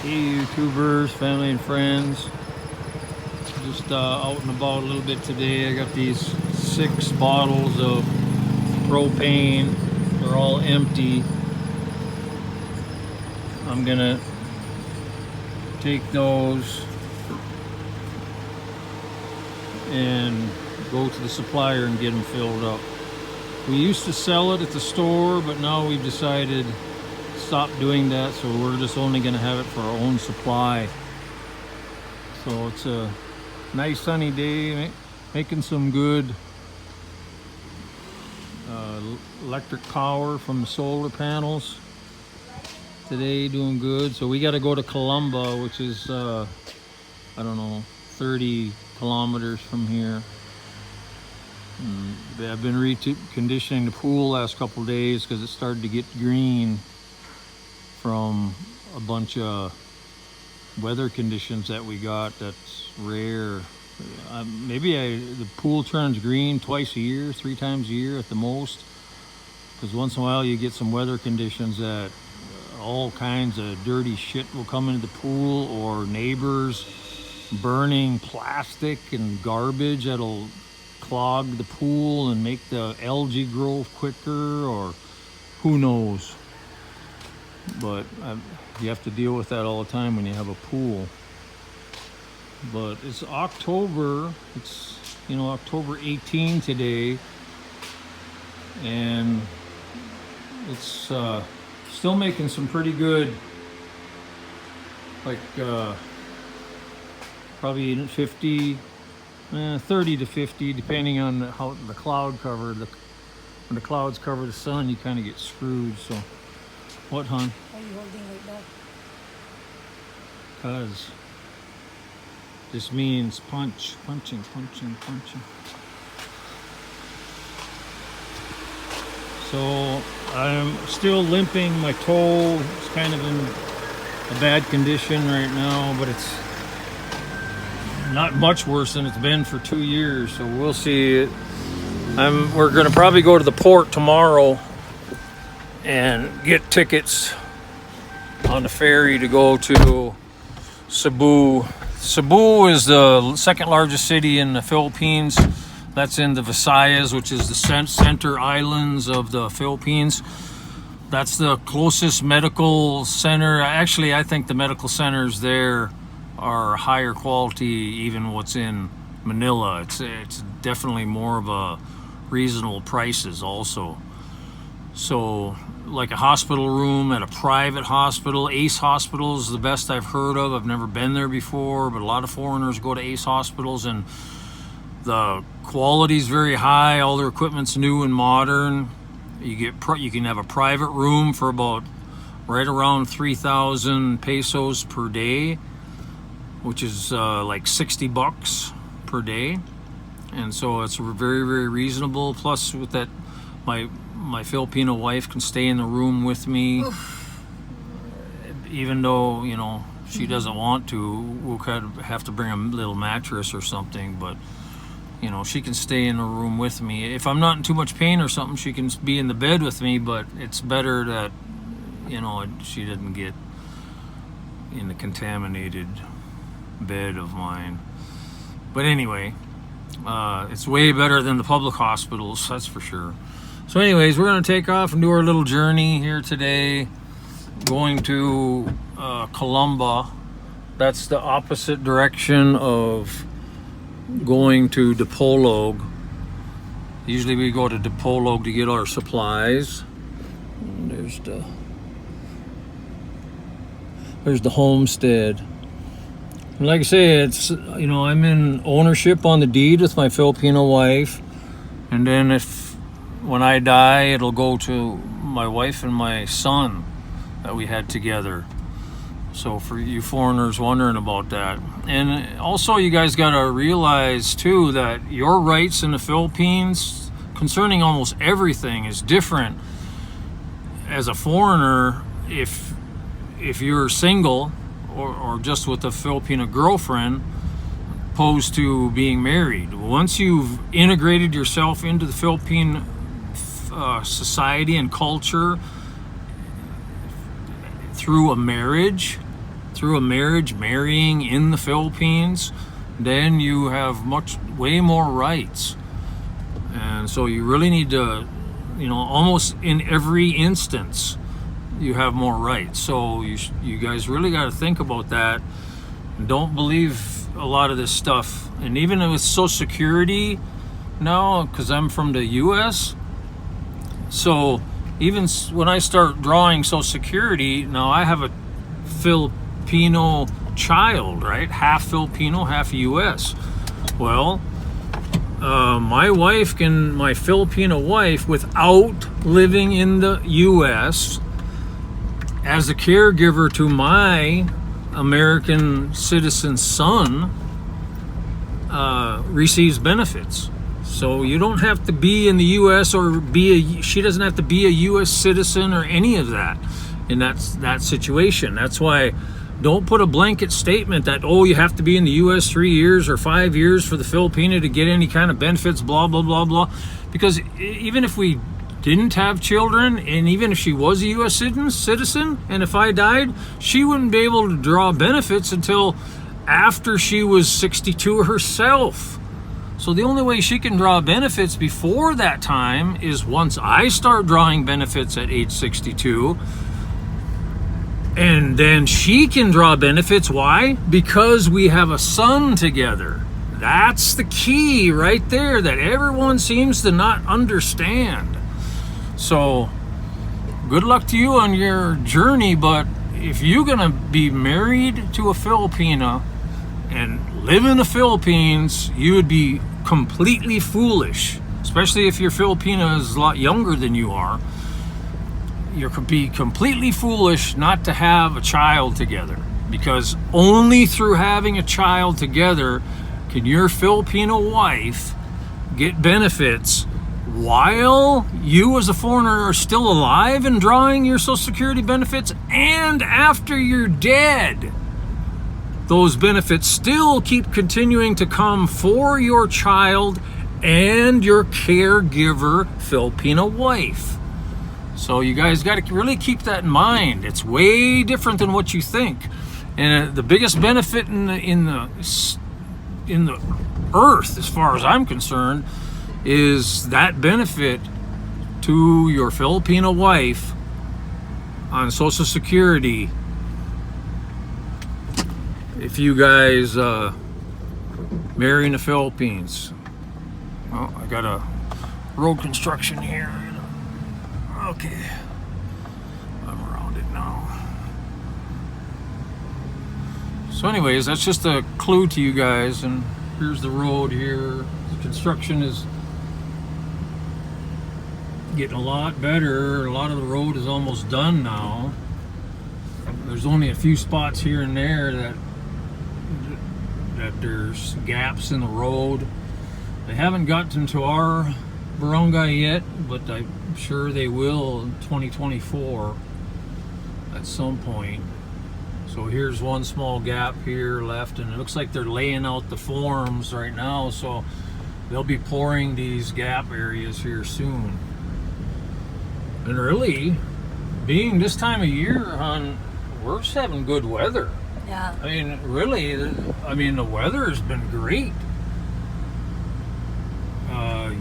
Hey YouTubers, family and friends, just out and about a little bit today. I got these 6 bottles of propane. They're all empty. I'm gonna take those and go to the supplier and get them filled up. We used to sell it at the store, but now we've decided stop doing that, so we're just only going to have it for our own supply. So it's a nice sunny day, making some good electric power from the solar panels today, doing good. So we got to go to Columba, which is I don't know, 30 kilometers from here. I've been reconditioning the pool last couple days because it started to get green from a bunch of weather conditions that we got. That's rare. The pool turns green twice a year, 3 times a year at the most, because once in a while you get some weather conditions that all kinds of dirty shit will come into the pool, or neighbors burning plastic and garbage that'll clog the pool and make the algae grow quicker, or who knows. But you have to deal with that all the time when you have a pool. But it's October, it's October 18 today, and it's still making some pretty good, like probably 50, 30 to 50, depending on how the cloud cover. When the clouds cover the sun, you kind of get screwed. So what, hon? Why are you holding like that? Because this means punching. So I'm still limping. My toe is kind of in a bad condition right now, but it's not much worse than it's been for 2 years. So we'll see. We're going to probably go to the port tomorrow and get tickets on the ferry to go to Cebu. Cebu is the second largest city in the Philippines. That's in the Visayas, which is the center islands of the Philippines. That's the closest medical center. Actually, I think the medical centers there are higher quality even what's in Manila. It's definitely more of a reasonable prices also. So like a hospital room at a private hospital, Ace Hospital is the best I've heard of. I've never been there before, but a lot of foreigners go to Ace Hospitals, and the quality is very high. All their equipment's new and modern. You can have a private room for about right around 3,000 pesos per day, which is like $60 per day. And so it's very, very reasonable. Plus with that, my Filipino wife can stay in the room with me. Oof. Even though, she doesn't want to. We'll kind of have to bring a little mattress or something, but she can stay in the room with me. If I'm not in too much pain or something, she can be in the bed with me, but it's better that, she doesn't get in the contaminated bed of mine. But anyway, it's way better than the public hospitals, that's for sure. So anyways, we're going to take off and do our little journey here today, going to Columba. That's the opposite direction of going to Dipolog. Usually we go to Dipolog to get our supplies. And there's the homestead. And like I say, it's I'm in ownership on the deed with my Filipino wife, and then when I die, it'll go to my wife and my son that we had together. So for you foreigners wondering about that. And also you guys got to realize too that your rights in the Philippines concerning almost everything is different. As a foreigner, if you're single or just with a Filipino girlfriend, opposed to being married, once you've integrated yourself into the Philippine society and culture through a marriage, through a marriage, marrying in the Philippines, then you have way more rights. And so you really need to, almost in every instance, you have more rights. So you guys really got to think about that. Don't believe a lot of this stuff. And even with Social Security now, because I'm from the U.S., so even when I start drawing Social Security, now I have a Filipino child, right? Half Filipino, half U.S. Well, my Filipino wife, without living in the U.S., as a caregiver to my American citizen son, receives benefits. So you don't have to be in the U.S. or she doesn't have to be a U.S. citizen or any of that in that situation. That's why don't put a blanket statement that, you have to be in the U.S. 3 years or 5 years for the Filipino to get any kind of benefits, blah, blah, blah, blah. Because even if we didn't have children, and even if she was a U.S. citizen, and if I died, she wouldn't be able to draw benefits until after she was 62 herself. So the only way she can draw benefits before that time is once I start drawing benefits at age 62. And then she can draw benefits. Why? Because we have a son together. That's the key right there that everyone seems to not understand. So good luck to you on your journey, but if you're going to be married to a Filipina and live in the Philippines, you would be completely foolish, especially if your Filipina is a lot younger than you are. You could be completely foolish not to have a child together, because only through having a child together can your Filipino wife get benefits while you as a foreigner are still alive and drawing your Social Security benefits, and after you're dead. Those benefits still keep continuing to come for your child and your caregiver Filipino wife. So you guys got to really keep that in mind. It's way different than what you think. And the biggest benefit in the earth, as far as I'm concerned, is that benefit to your Filipino wife on Social Security. If you guys marry in the Philippines. Well, I got a road construction here. Okay, I'm around it now. So anyways, that's just a clue to you guys. And here's the road here. The construction is getting a lot better. A lot of the road is almost done now. There's only a few spots here and there that there's gaps in the road. They haven't gotten to our barangay yet, but I'm sure they will in 2024 at some point. So here's one small gap here left, and it looks like they're laying out the forms right now, so they'll be pouring these gap areas here soon. And really, being this time of year, we're just having good weather. Yeah. I mean, really, the weather has been great.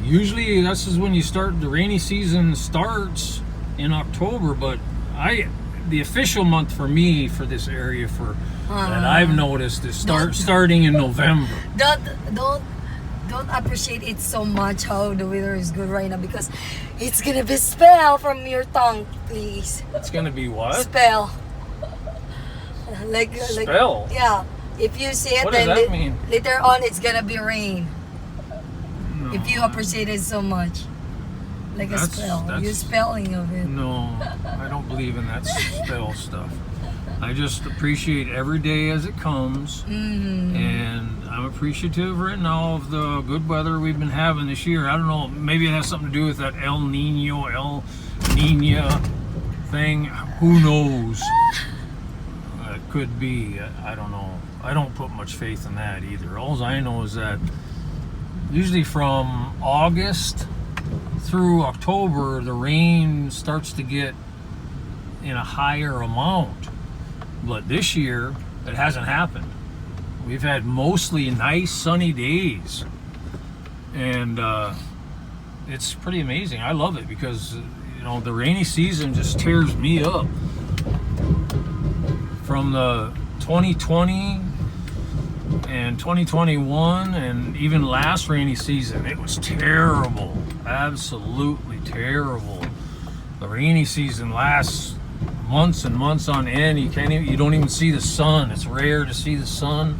Usually, this is when the rainy season starts in October, but the official month for me for this area that I've noticed is starting in November. Don't appreciate it so much how the weather is good right now, because it's gonna be spell from your tongue, please. It's gonna be what? Spell. Spell? Yeah. If you see it, what does that mean? Later on it's gonna be rain. No. If you appreciate it so much. Like a spell. You're spelling of it. No, I don't believe in that spell stuff. I just appreciate every day as it comes. Mm-hmm. And I'm appreciative right now of the good weather we've been having this year. I don't know, maybe it has something to do with that El Nina thing. Who knows? It could be. I don't know. I don't put much faith in that either. All I know is that usually from August through October, the rain starts to get in a higher amount. But this year, it hasn't happened. We've had mostly nice sunny days. And it's pretty amazing. I love it because, you know, the rainy season just tears me up. From the 2020 and 2021 and even last rainy season, it was terrible. Absolutely terrible. The rainy season lasts months and months on end. You don't even see the sun. It's rare to see the sun.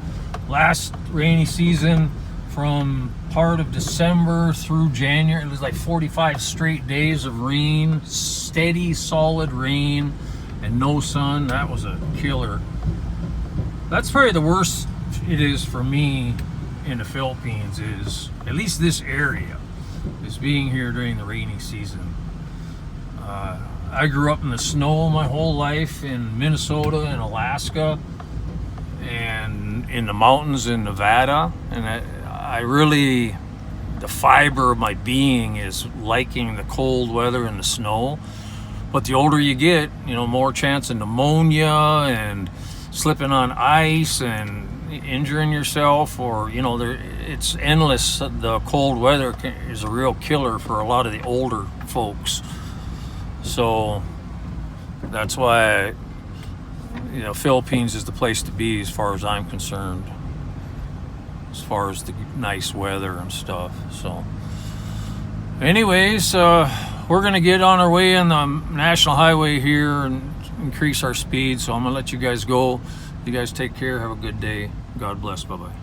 Last rainy season, from part of December through January, it was like 45 straight days of rain, steady, solid rain, and no sun. That was a killer. That's probably the worst it is for me in the Philippines, is at least this area, is being here during the rainy season. I grew up in the snow my whole life in Minnesota and Alaska and in the mountains in Nevada, and I really, the fiber of my being is liking the cold weather and the snow. But the older you get, you know, more chance of pneumonia and slipping on ice and injuring yourself, or, you know, it's endless. The cold weather is a real killer for a lot of the older folks. So that's why, you know, Philippines is the place to be as far as I'm concerned, as far as the nice weather and stuff. So anyways, we're going to get on our way on the national highway here and increase our speed. So I'm going to let you guys go. You guys take care. Have a good day. God bless. Bye-bye.